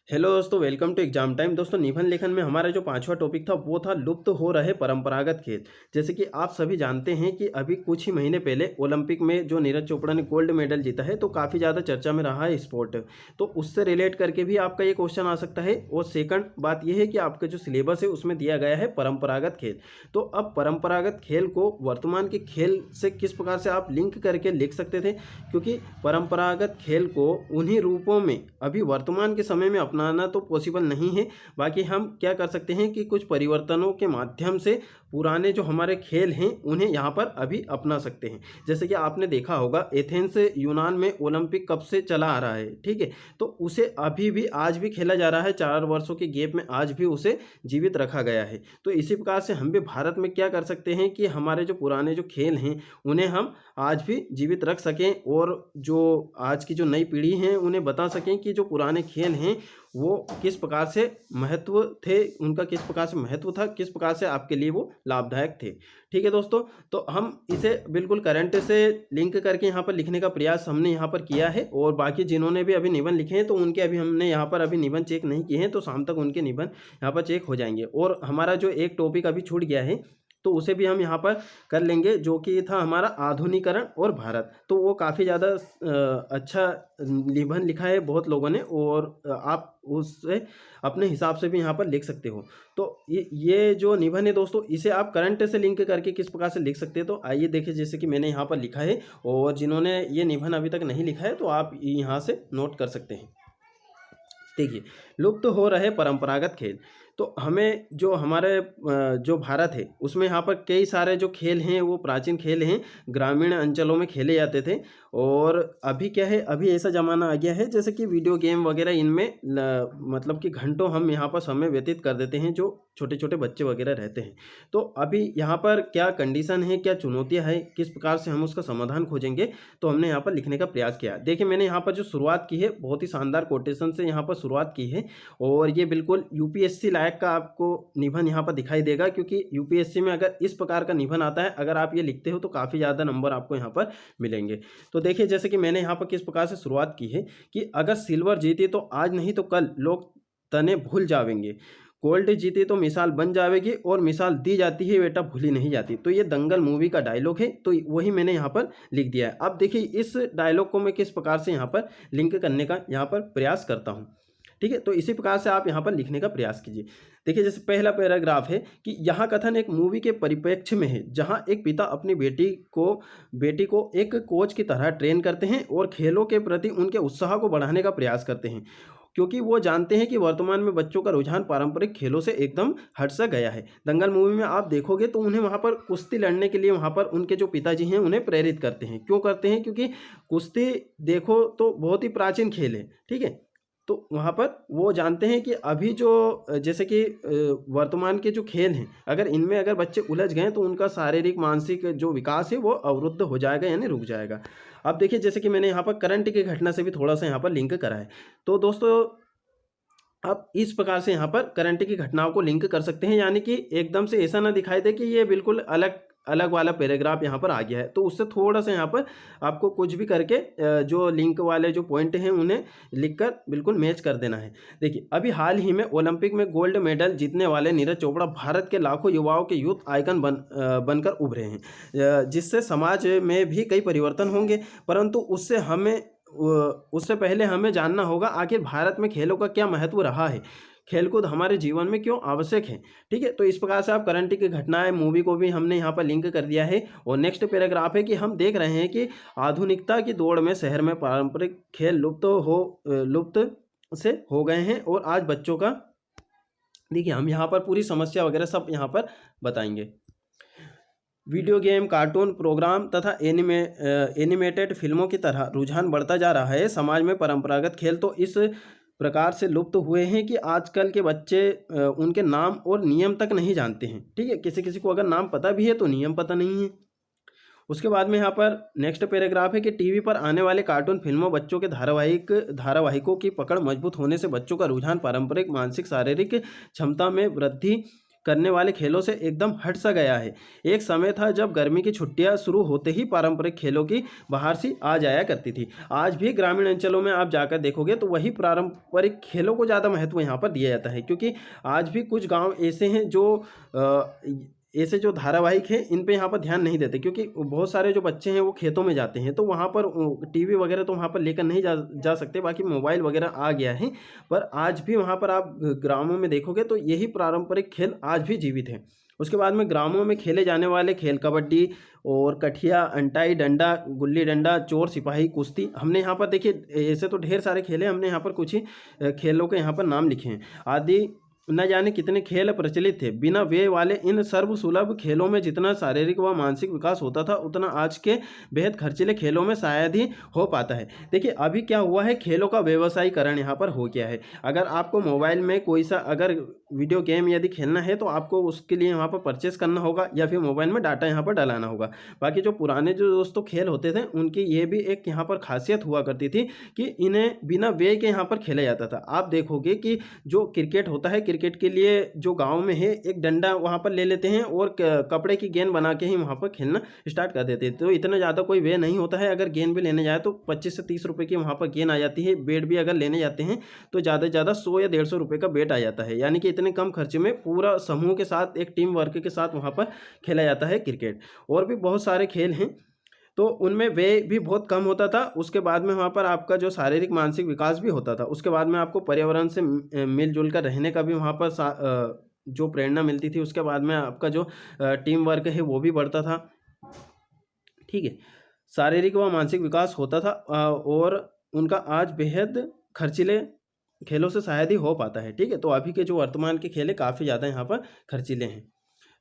Hello दोस्तों, welcome to exam time. दोस्तों, निबंध लेखन में हमारा जो पांचवा टॉपिक था वो था लुप्त हो रहे परंपरागत खेल। जैसे कि आप सभी जानते हैं कि अभी कुछ ही महीने पहले ओलंपिक में जो नीरज चोपड़ा ने गोल्ड मेडल जीता है, तो काफ़ी ज़्यादा चर्चा में रहा है स्पोर्ट। तो उससे रिलेट करके भी आपका ये क्वेश्चन आ सकता है। और सेकंड बात यह है कि आपका जो सिलेबस है उसमें दिया गया है परंपरागत खेल। तो अब परंपरागत खेल को वर्तमान के खेल से किस प्रकार से आप लिंक करके लिख सकते थे, क्योंकि परंपरागत खेल को उन्हीं रूपों में अभी वर्तमान के समय में अपनाना तो पॉसिबल नहीं है। बाकी हम क्या कर सकते हैं कि कुछ परिवर्तनों के माध्यम से पुराने जो हमारे खेल हैं उन्हें यहाँ पर अभी अपना सकते हैं। जैसे कि आपने देखा होगा, एथेंस यूनान में ओलंपिक कब से चला आ रहा है, ठीक है। तो उसे अभी भी आज भी खेला जा रहा है, 4 वर्षों के गैप में आज भी उसे जीवित रखा गया है। तो इसी प्रकार से हम भी भारत में क्या कर सकते हैं कि हमारे जो पुराने जो खेल हैं उन्हें हम आज भी जीवित रख सकें, और जो आज की जो नई पीढ़ी है उन्हें बता सकें कि जो पुराने खेल हैं वो किस प्रकार से महत्व थे, उनका किस प्रकार से महत्व था, किस प्रकार से आपके लिए वो लाभदायक थे। ठीक है दोस्तों, तो हम इसे बिल्कुल करंट से लिंक करके यहाँ पर लिखने का प्रयास हमने यहाँ पर किया है। और बाकी जिन्होंने भी अभी निबंध लिखे हैं तो उनके अभी हमने यहाँ पर अभी निबंध चेक नहीं किए हैं, तो शाम तक उनके निबंध यहाँ पर चेक हो जाएंगे। और हमारा जो एक टॉपिक अभी छूट गया है तो उसे भी हम यहाँ पर कर लेंगे, जो कि था हमारा आधुनिकरण और भारत। तो वो काफ़ी ज़्यादा अच्छा निबंध लिखा है बहुत लोगों ने, और आप उससे अपने हिसाब से भी यहाँ पर लिख सकते हो। तो ये जो निबंध है दोस्तों, इसे आप करंट से लिंक करके किस प्रकार से लिख सकते हैं, तो आइए देखिए। जैसे कि मैंने यहाँ पर लिखा है, और जिन्होंने ये निबंध अभी तक नहीं लिखा है तो आप यहाँ से नोट कर सकते हैं। देखिए, लुप्त हो रहे परंपरागत खेल। तो हमें जो हमारे जो भारत है उसमें यहाँ पर कई सारे जो खेल हैं वो प्राचीन खेल हैं, ग्रामीण अंचलों में खेले जाते थे। और अभी क्या है, अभी ऐसा ज़माना आ गया है जैसे कि वीडियो गेम वगैरह इनमें मतलब कि घंटों हम यहाँ पर समय व्यतीत कर देते हैं, जो छोटे छोटे बच्चे वगैरह रहते हैं। तो अभी यहाँ पर क्या कंडीशन है, क्या चुनौतियाँ हैं, किस प्रकार से हम उसका समाधान खोजेंगे, तो हमने यहाँ पर लिखने का प्रयास किया। देखिए, मैंने यहाँ पर जो शुरुआत की है बहुत ही शानदार कोटेशन से यहाँ पर शुरुआत की है, और ये बिल्कुल यूपीएससी लायक का आपको निबंध यहाँ पर दिखाई देगा, क्योंकि यूपीएससी में अगर इस प्रकार का निबंध आता है, अगर आप ये लिखते हो तो काफ़ी ज़्यादा नंबर आपको यहाँ पर मिलेंगे। तो देखिए, जैसे कि मैंने यहाँ पर किस प्रकार से शुरुआत की है कि अगर सिल्वर जीती तो आज नहीं तो कल लोग तने भूल जावेंगे, गोल्ड जीती तो मिसाल बन जाएगी, और मिसाल दी जाती है बेटा भूली नहीं जाती। तो ये दंगल मूवी का डायलॉग है, तो वही मैंने यहाँ पर लिख दिया है। अब देखिए, इस डायलॉग को मैं किस प्रकार से यहाँ पर लिंक करने का यहाँ पर प्रयास करता हूँ। ठीक है, तो इसी प्रकार से आप यहाँ पर लिखने का प्रयास कीजिए। देखिए, जैसे पहला पैराग्राफ है कि यह कथन एक मूवी के परिप्रेक्ष्य में है, जहाँ एक पिता अपनी बेटी को एक कोच की तरह ट्रेन करते हैं और खेलों के प्रति उनके उत्साह को बढ़ाने का प्रयास करते हैं, क्योंकि वो जानते हैं कि वर्तमान में बच्चों का रुझान पारंपरिक खेलों से एकदम हट सा गया है। दंगल मूवी में आप देखोगे तो उन्हें वहाँ पर कुश्ती लड़ने के लिए वहाँ पर उनके जो पिताजी हैं उन्हें प्रेरित करते हैं। क्यों करते हैं? क्योंकि कुश्ती देखो तो बहुत ही प्राचीन खेल है, ठीक है। तो वहाँ पर वो जानते हैं कि अभी जो जैसे कि वर्तमान के जो खेल हैं, अगर इनमें अगर बच्चे उलझ गए तो उनका शारीरिक मानसिक जो विकास है वो अवरुद्ध हो जाएगा, यानी रुक जाएगा। अब देखिए, जैसे कि मैंने यहाँ पर करंट की घटना से भी थोड़ा सा यहाँ पर लिंक करा है। तो दोस्तों, आप इस प्रकार से यहाँ पर करंट की घटनाओं को लिंक कर सकते हैं, यानी कि एकदम से ऐसा ना दिखाई दे कि ये बिल्कुल अलग अलग वाला पैराग्राफ यहाँ पर आ गया है। तो उससे थोड़ा सा यहाँ पर आपको कुछ भी करके जो लिंक वाले जो पॉइंट हैं उन्हें लिखकर बिल्कुल मैच कर देना है। देखिए, अभी हाल ही में ओलंपिक में गोल्ड मेडल जीतने वाले नीरज चोपड़ा भारत के लाखों युवाओं के यूथ आइकन बनकर उभरे हैं, जिससे समाज में भी कई परिवर्तन होंगे। परंतु उससे पहले हमें जानना होगा आखिर भारत में खेलों का क्या महत्व रहा है, खेलकूद हमारे जीवन में क्यों आवश्यक है। ठीक है, तो इस प्रकार से आप करंट की घटनाएं मूवी को भी हमने यहाँ पर लिंक कर दिया है। और नेक्स्ट पैराग्राफ है कि हम देख रहे हैं कि आधुनिकता की दौड़ में शहर में पारंपरिक खेल लुप्त से हो गए हैं, और आज बच्चों का देखिए, हम यहाँ पर पूरी समस्या वगैरह सब यहाँ पर बताएंगे। वीडियो गेम, कार्टून, प्रोग्राम तथा एनिमेटेड फिल्मों की तरह रुझान बढ़ता जा रहा है। समाज में परंपरागत खेल तो इस प्रकार से लुप्त हुए हैं कि आजकल के बच्चे उनके नाम और नियम तक नहीं जानते हैं। ठीक है, किसी किसी को अगर नाम पता भी है तो नियम पता नहीं है। उसके बाद में यहाँ पर नेक्स्ट पैराग्राफ है कि टीवी पर आने वाले कार्टून फिल्मों, बच्चों के धारावाहिकों की पकड़ मजबूत होने से बच्चों का रुझान पारंपरिक मानसिक शारीरिक क्षमता में वृद्धि करने वाले खेलों से एकदम हट सा गया है। एक समय था जब गर्मी की छुट्टियां शुरू होते ही पारंपरिक खेलों की बहार सी आ जाया करती थी। आज भी ग्रामीण अंचलों में आप जाकर देखोगे तो वही पारंपरिक खेलों को ज़्यादा महत्व यहाँ पर दिया जाता है, क्योंकि आज भी कुछ गांव ऐसे हैं जो ऐसे जो धारावाहिक हैं इन पे यहाँ पर ध्यान नहीं देते, क्योंकि बहुत सारे जो बच्चे हैं वो खेतों में जाते हैं, तो वहाँ पर टीवी वगैरह तो वहाँ पर लेकर नहीं जा सकते, बाकी मोबाइल वगैरह आ गया है। पर आज भी वहाँ पर आप ग्रामों में देखोगे तो यही पारंपरिक खेल आज भी जीवित हैं। उसके बाद में ग्रामों में खेले जाने वाले खेल कबड्डी और कठिया, अंटाई, डंडा, गुल्ली डंडा, चोर सिपाही, कुश्ती, हमने यहाँ पर देखिए ऐसे तो ढेर सारे खेल हैं, हमने यहाँ पर कुछ ही खेलों के यहाँ पर नाम लिखे हैं। आदि न जाने कितने खेल प्रचलित थे। बिना व्यय वाले इन सर्वसुलभ खेलों में जितना शारीरिक व मानसिक विकास होता था उतना आज के बेहद खर्चीले खेलों में शायद ही हो पाता है। देखिए अभी क्या हुआ है, खेलों का व्यवसायीकरण यहाँ पर हो गया है। अगर आपको मोबाइल में कोई सा अगर वीडियो गेम यदि खेलना है तो आपको उसके लिए यहाँ पर परचेस करना होगा या फिर मोबाइल में डाटा यहाँ पर डलाना होगा। बाकी जो पुराने जो दोस्तों खेल होते थे उनकी ये भी एक यहाँ पर खासियत हुआ करती थी कि इन्हें बिना व्यय के यहाँ पर खेला जाता था। आप देखोगे कि जो क्रिकेट होता है, क्रिकेट के लिए जो गांव में है एक डंडा वहां पर ले लेते हैं और कपड़े की गेंद बना के ही वहां पर खेलना स्टार्ट कर देते हैं। तो इतना ज़्यादा कोई व्यय नहीं होता है। अगर गेंद भी लेने जाए तो 25 से 30 रुपए की वहां पर गेंद आ जाती है। बैट भी अगर लेने जाते हैं तो ज़्यादा से ज़्यादा 100 या 150 रुपये का बैट आ जाता है। यानी कि इतने कम खर्चे में पूरा समूह के साथ एक टीम वर्क के साथ वहाँ पर खेला जाता है क्रिकेट। और भी बहुत सारे खेल हैं तो उनमें व्यय भी बहुत कम होता था। उसके बाद में वहाँ पर आपका जो शारीरिक मानसिक विकास भी होता था। उसके बाद में आपको पर्यावरण से मिलजुल कर रहने का भी वहाँ पर जो प्रेरणा मिलती थी। उसके बाद में आपका जो टीम वर्क है वो भी बढ़ता था। ठीक है, शारीरिक व मानसिक विकास होता था और उनका आज बेहद खर्चीले खेलों से शायद ही हो पाता है। ठीक है, तो अभी के जो वर्तमान के खेल है काफ़ी ज़्यादा यहाँ पर खर्चीले हैं।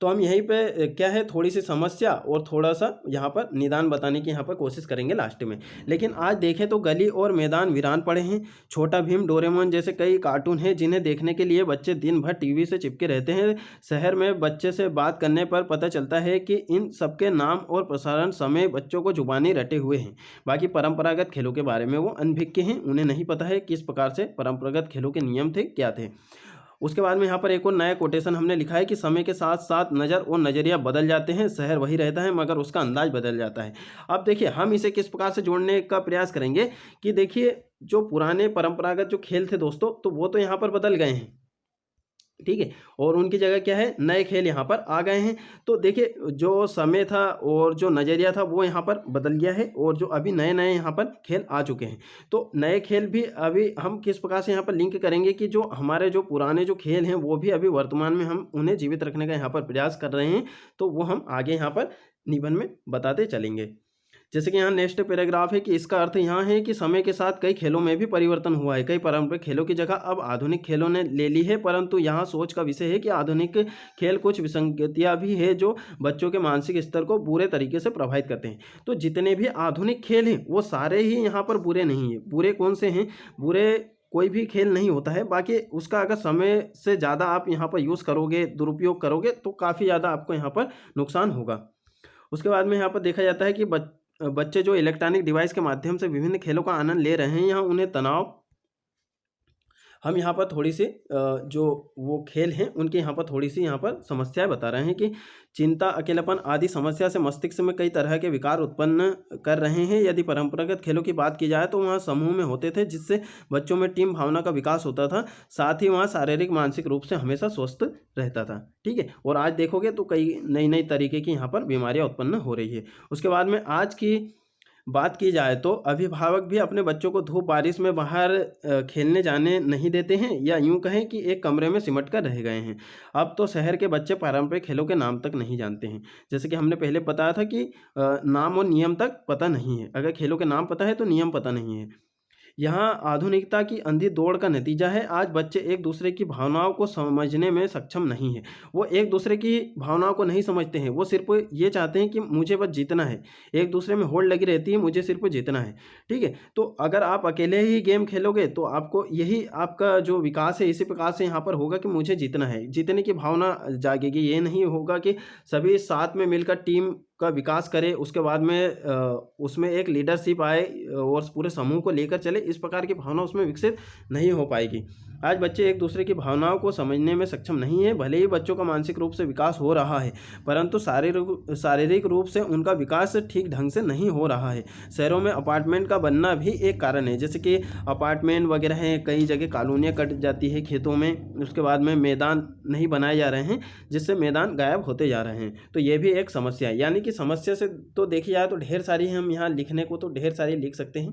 तो हम यहीं पे क्या है थोड़ी सी समस्या और थोड़ा सा यहाँ पर निदान बताने की यहाँ पर कोशिश करेंगे लास्ट में। लेकिन आज देखें तो गली और मैदान वीरान पड़े हैं। छोटा भीम, डोरेमोन जैसे कई कार्टून हैं जिन्हें देखने के लिए बच्चे दिन भर टीवी से चिपके रहते हैं। शहर में बच्चे से बात करने पर पता चलता है कि इन सबके नाम और प्रसारण समय बच्चों को जुबानी रटे हुए हैं। बाकी परंपरागत खेलों के बारे में वो अनभिज्ञ हैं, उन्हें नहीं पता है किस प्रकार से परंपरागत खेलों के नियम थे, क्या थे। उसके बाद में यहाँ पर एक और नया कोटेशन हमने लिखा है कि समय के साथ साथ नज़र और नज़रिया बदल जाते हैं। शहर वही रहता है मगर उसका अंदाज बदल जाता है। अब देखिए हम इसे किस प्रकार से जोड़ने का प्रयास करेंगे कि देखिए जो पुराने परंपरागत जो खेल थे दोस्तों तो वो तो यहाँ पर बदल गए हैं। ठीक है, और उनकी जगह क्या है, नए खेल यहाँ पर आ गए हैं। तो देखिए जो समय था और जो नज़रिया था वो यहाँ पर बदल गया है और जो अभी नए नए यहाँ पर खेल आ चुके हैं। तो नए खेल भी अभी हम किस प्रकार से यहाँ पर लिंक करेंगे कि जो हमारे जो पुराने जो खेल हैं वो भी अभी वर्तमान में हम उन्हें जीवित रखने का यहाँ पर प्रयास कर रहे हैं। तो वो हम आगे यहाँ पर निबंध में बताते चलेंगे। जैसे कि यहाँ नेक्स्ट पैराग्राफ है कि इसका अर्थ यहाँ है कि समय के साथ कई खेलों में भी परिवर्तन हुआ है। कई पारंपरिक खेलों की जगह अब आधुनिक खेलों ने ले ली है, परंतु यहाँ सोच का विषय है कि आधुनिक खेल कुछ विसंगतियाँ भी है जो बच्चों के मानसिक स्तर को बुरे तरीके से प्रभावित करते हैं। तो जितने भी आधुनिक खेल हैं वो सारे ही यहाँ पर बुरे नहीं हैं। बुरे कौन से हैं? बुरे कोई भी खेल नहीं होता है, बाकी उसका अगर समय से ज़्यादा आप यहाँ पर यूज़ करोगे, दुरुपयोग करोगे तो काफ़ी ज़्यादा आपको यहाँ पर नुकसान होगा। उसके बाद में यहाँ पर देखा जाता है कि बच्चे जो इलेक्ट्रॉनिक डिवाइस के माध्यम से विभिन्न खेलों का आनंद ले रहे हैं, यहाँ उन्हें तनाव, हम यहाँ पर थोड़ी सी जो वो खेल हैं उनके यहाँ पर थोड़ी सी यहाँ पर समस्याएं बता रहे हैं कि चिंता, अकेलापन आदि समस्या से मस्तिष्क में कई तरह के विकार उत्पन्न कर रहे हैं। यदि परंपरागत खेलों की बात की जाए तो वहाँ समूह में होते थे जिससे बच्चों में टीम भावना का विकास होता था, साथ ही वहाँ शारीरिक मानसिक रूप से हमेशा स्वस्थ रहता था। ठीक है, और आज देखोगे तो कई नई नई तरीके की यहाँ पर बीमारियाँ उत्पन्न हो रही है। उसके बाद में आज की बात की जाए तो अभिभावक भी अपने बच्चों को धूप बारिश में बाहर खेलने जाने नहीं देते हैं, या यूं कहें कि एक कमरे में सिमट कर रह गए हैं। अब तो शहर के बच्चे पारंपरिक खेलों के नाम तक नहीं जानते हैं। जैसे कि हमने पहले बताया था कि नाम और नियम तक पता नहीं है। अगर खेलों के नाम पता है तो नियम पता नहीं है। यहाँ आधुनिकता की अंधी दौड़ का नतीजा है। आज बच्चे एक दूसरे की भावनाओं को समझने में सक्षम नहीं है। वो एक दूसरे की भावनाओं को नहीं समझते हैं, वो सिर्फ ये चाहते हैं कि मुझे बस जीतना है। एक दूसरे में होड़ लगी रहती है, मुझे सिर्फ जीतना है। ठीक है, तो अगर आप अकेले ही गेम खेलोगे तो आपको यही आपका जो विकास है इसी प्रकार से यहाँ पर होगा कि मुझे जीतना है, जीतने की भावना जागेगी। ये नहीं होगा कि सभी साथ में मिलकर टीम का विकास करे, उसके बाद में उसमें एक लीडरशिप आए और पूरे समूह को लेकर चले, इस प्रकार की भावना उसमें विकसित नहीं हो पाएगी। आज बच्चे एक दूसरे की भावनाओं को समझने में सक्षम नहीं है। भले ही बच्चों का मानसिक रूप से विकास हो रहा है, परंतु शारीरिक रूप से उनका विकास ठीक ढंग से नहीं हो रहा है। शहरों में अपार्टमेंट का बनना भी एक कारण है, जैसे कि अपार्टमेंट वगैरह हैं, कई जगह कॉलोनियाँ कट जाती है खेतों में, उसके बाद में मैदान नहीं बनाए जा रहे हैं, जिससे मैदान गायब होते जा रहे हैं। तो ये भी एक समस्या है। यानी कि समस्या से तो देखी जाए तो ढेर सारी है, हम यहाँ लिखने को तो ढेर सारी लिख सकते हैं,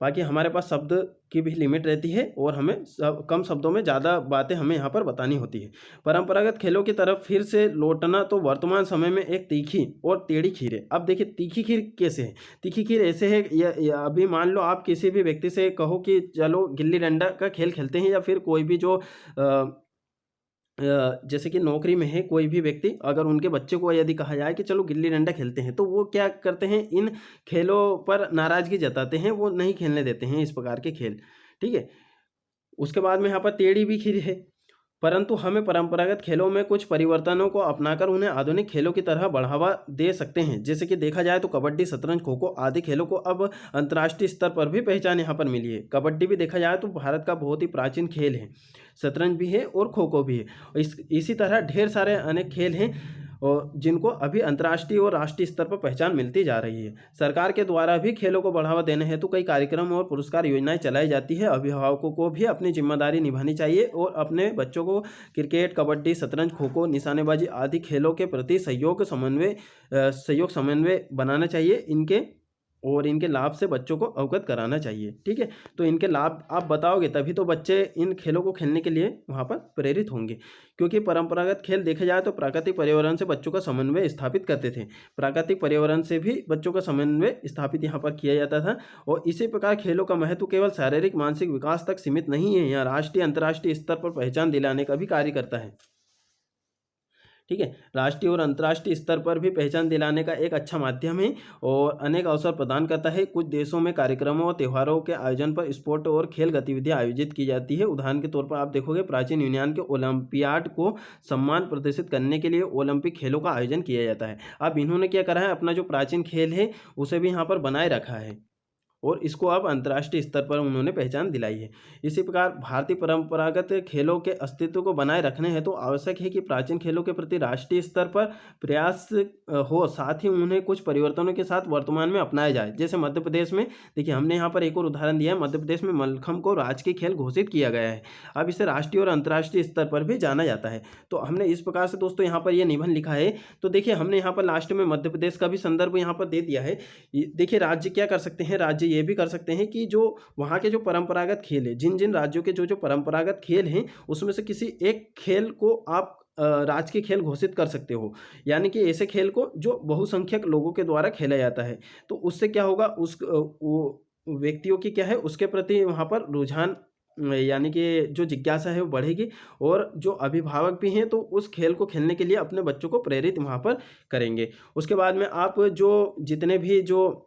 बाकी हमारे पास शब्द की भी लिमिट रहती है और हमें कम शब्दों में ज़्यादा बातें हमें यहाँ पर बतानी होती है। परंपरागत खेलों की तरफ फिर से लौटना तो वर्तमान समय में एक तीखी और टेढ़ी खीर है। अब देखिए तीखी खीर कैसे है। तीखी खीर ऐसे है, या अभी मान लो आप किसी भी व्यक्ति से कहो कि चलो गिल्ली डंडा का खेल खेलते हैं, या फिर कोई भी जो जैसे कि नौकरी में है कोई भी व्यक्ति, अगर उनके बच्चे को यदि कहा जाए कि चलो गिल्ली डंडा खेलते हैं, तो वो क्या करते हैं, इन खेलों पर नाराज़गी जताते हैं, वो नहीं खेलने देते हैं इस प्रकार के खेल। ठीक है, उसके बाद में यहाँ पर टेढ़ी भी खीर है। परंतु हमें परंपरागत खेलों में कुछ परिवर्तनों को अपनाकर उन्हें आधुनिक खेलों की तरह बढ़ावा दे सकते हैं। जैसे कि देखा जाए तो कबड्डी, शतरंज, खो खो आदि खेलों को अब अंतर्राष्ट्रीय स्तर पर भी पहचान यहाँ पर मिली है। कबड्डी भी देखा जाए तो भारत का बहुत ही प्राचीन खेल है, शतरंज भी है और खो खो भी है। इसी तरह ढेर सारे अनेक खेल हैं और जिनको अभी अंतर्राष्ट्रीय और राष्ट्रीय स्तर पर पहचान मिलती जा रही है। सरकार के द्वारा भी खेलों को बढ़ावा देने हेतु कई कार्यक्रम और पुरस्कार योजनाएं चलाई जाती है। अभिभावकों को भी अपनी जिम्मेदारी निभानी चाहिए और अपने बच्चों को क्रिकेट, कबड्डी, शतरंज, खो खो, निशानेबाजी आदि खेलों के प्रति सहयोग समन्वय बनाना चाहिए। इनके लाभ से बच्चों को अवगत कराना चाहिए। ठीक है, तो इनके लाभ आप बताओगे तभी तो बच्चे इन खेलों को खेलने के लिए वहाँ पर प्रेरित होंगे। क्योंकि परंपरागत खेल देखे जाए तो प्राकृतिक पर्यावरण से बच्चों का समन्वय स्थापित करते थे। प्राकृतिक पर्यावरण से भी बच्चों का समन्वय स्थापित यहाँ पर किया जाता था। और इसी प्रकार खेलों का महत्व केवल शारीरिक मानसिक विकास तक सीमित नहीं है, यहाँ राष्ट्रीय अंतर्राष्ट्रीय स्तर पर पहचान दिलाने का भी कार्य करता है। ठीक है, राष्ट्रीय और अंतर्राष्ट्रीय स्तर पर भी पहचान दिलाने का एक अच्छा माध्यम है और अनेक अवसर प्रदान करता है। कुछ देशों में कार्यक्रमों और त्योहारों के आयोजन पर स्पोर्ट और खेल गतिविधियां आयोजित की जाती है। उदाहरण के तौर पर आप देखोगे प्राचीन यूनान के ओलंपियाड को सम्मान प्रदर्शित करने के लिए ओलंपिक खेलों का आयोजन किया जाता है। अब इन्होंने क्या करा है, अपना जो प्राचीन खेल है उसे भी यहाँ पर बनाए रखा है और इसको अब अंतर्राष्ट्रीय स्तर पर उन्होंने पहचान दिलाई है। इसी प्रकार भारतीय परंपरागत खेलों के अस्तित्व को बनाए रखने हेतु तो आवश्यक है कि प्राचीन खेलों के प्रति राष्ट्रीय स्तर पर प्रयास हो, साथ ही उन्हें कुछ परिवर्तनों के साथ वर्तमान में अपनाया जाए। जैसे मध्य प्रदेश में देखिए, हमने यहाँ पर एक और उदाहरण दिया है, मध्य प्रदेश में मल्लखम्ब को राजकीय खेल घोषित किया गया है। अब इसे राष्ट्रीय और अंतर्राष्ट्रीय स्तर पर भी जाना जाता है। तो हमने इस प्रकार से दोस्तों यहाँ पर यह निबंध लिखा है। तो देखिए, हमने यहाँ पर लास्ट में मध्य प्रदेश का भी संदर्भ यहाँ पर दे दिया है। देखिए, राज्य क्या कर सकते हैं, राज्य ये भी कर सकते हैं कि जो वहाँ के जो परंपरागत खेल है, जिन जिन राज्यों के जो परंपरागत खेल हैं, उसमें से किसी एक खेल को आप राजकीय खेल घोषित कर सकते हो। यानी कि ऐसे खेल को जो बहुसंख्यक लोगों के द्वारा खेला जाता है, तो उससे क्या होगा, वो व्यक्तियों की क्या है, उसके प्रति वहाँ पर रुझान यानी कि जो जिज्ञासा है वो बढ़ेगी और जो अभिभावक भी हैं तो उस खेल को खेलने के लिए अपने बच्चों को प्रेरित वहाँ पर करेंगे। उसके बाद में आप जो जितने भी जो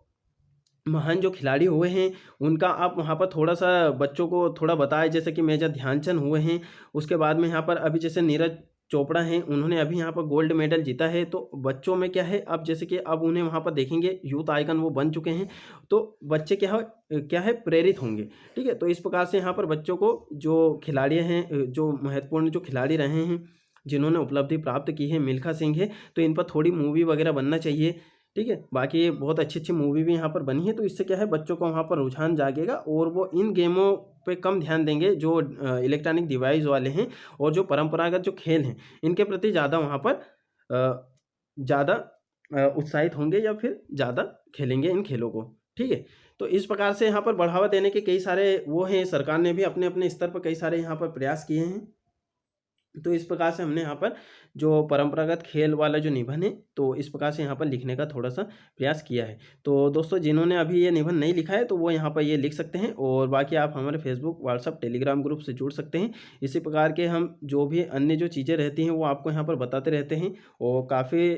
महान जो खिलाड़ी हुए हैं उनका आप वहाँ पर थोड़ा-सा बच्चों को थोड़ा बताएँ, जैसे कि मेजर ध्यानचंद हुए हैं। उसके बाद में यहाँ पर अभी जैसे नीरज चोपड़ा हैं, उन्होंने अभी यहाँ पर गोल्ड मेडल जीता है। तो बच्चों में क्या है, अब जैसे कि अब उन्हें वहाँ पर देखेंगे, यूथ आइकन वो बन चुके हैं, तो बच्चे क्या है प्रेरित होंगे। ठीक है, तो इस प्रकार से यहाँ पर बच्चों को जो खिलाड़ी हैं, जो महत्वपूर्ण जो खिलाड़ी रहे हैं, जिन्होंने उपलब्धि प्राप्त की है, मिल्खा सिंह है, तो इन पर थोड़ी मूवी वगैरह बनना चाहिए। ठीक है, बाकी ये बहुत अच्छी-अच्छी मूवी भी यहाँ पर बनी है, तो इससे क्या है, बच्चों को वहाँ पर रुझान जागेगा और वो इन गेमों पे कम ध्यान देंगे जो इलेक्ट्रॉनिक डिवाइस वाले हैं, और जो परंपरागत जो खेल हैं, इनके प्रति ज़्यादा वहाँ पर ज़्यादा उत्साहित होंगे या फिर ज़्यादा खेलेंगे इन खेलों को। ठीक है, तो इस प्रकार से यहाँ पर बढ़ावा देने के कई सारे वो हैं, सरकार ने भी अपने-अपने स्तर पर कई सारे यहाँ पर प्रयास किए हैं। तो इस प्रकार से हमने यहाँ पर जो परंपरागत खेल वाला जो निबंध है, तो इस प्रकार से यहाँ पर लिखने का थोड़ा-सा प्रयास किया है। तो दोस्तों, जिन्होंने अभी ये निबंध नहीं लिखा है तो वो यहाँ पर ये लिख सकते हैं, और बाकी आप हमारे फेसबुक, व्हाट्सएप, टेलीग्राम ग्रुप से जुड़ सकते हैं। इसी प्रकार के हम जो भी अन्य जो चीज़ें रहती हैं वो आपको यहाँ पर बताते रहते हैं, और काफ़ी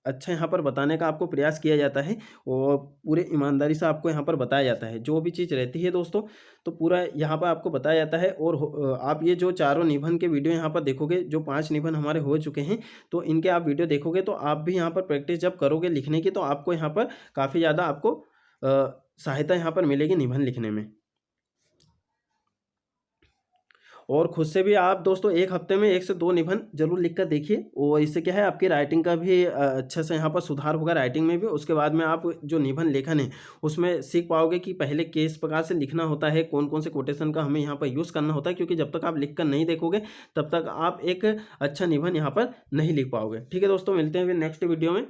अच्छा यहाँ पर बताने का आपको प्रयास किया जाता है और पूरे ईमानदारी से आपको यहाँ पर बताया जाता है। जो भी चीज़ रहती है दोस्तों, तो पूरा यहाँ पर आपको बताया जाता है। और आप ये जो चारों निबंध के वीडियो यहाँ पर देखोगे, जो 5 निबंध हमारे हो चुके हैं, तो इनके आप वीडियो देखोगे तो आप भी यहाँ पर प्रैक्टिस जब करोगे लिखने की, तो आपको यहाँ पर काफ़ी ज़्यादा आपको सहायता यहाँ पर मिलेगी निबंध लिखने में। और खुद से भी आप दोस्तों 1 हफ्ते में 1 से 2 निबंध ज़रूर लिख कर देखिए, और इससे क्या है आपकी राइटिंग का भी अच्छे से यहाँ पर सुधार होगा राइटिंग में भी। उसके बाद में आप जो निबंध लेखन है उसमें सीख पाओगे कि पहले किस प्रकार से लिखना होता है, कौन-कौन से कोटेशन का हमें यहाँ पर यूज़ करना होता है, क्योंकि जब तक आप लिख कर नहीं देखोगे तब तक आप एक अच्छा निबंध यहाँ पर नहीं लिख पाओगे। ठीक है दोस्तों, मिलते हैं फिर नेक्स्ट वीडियो में।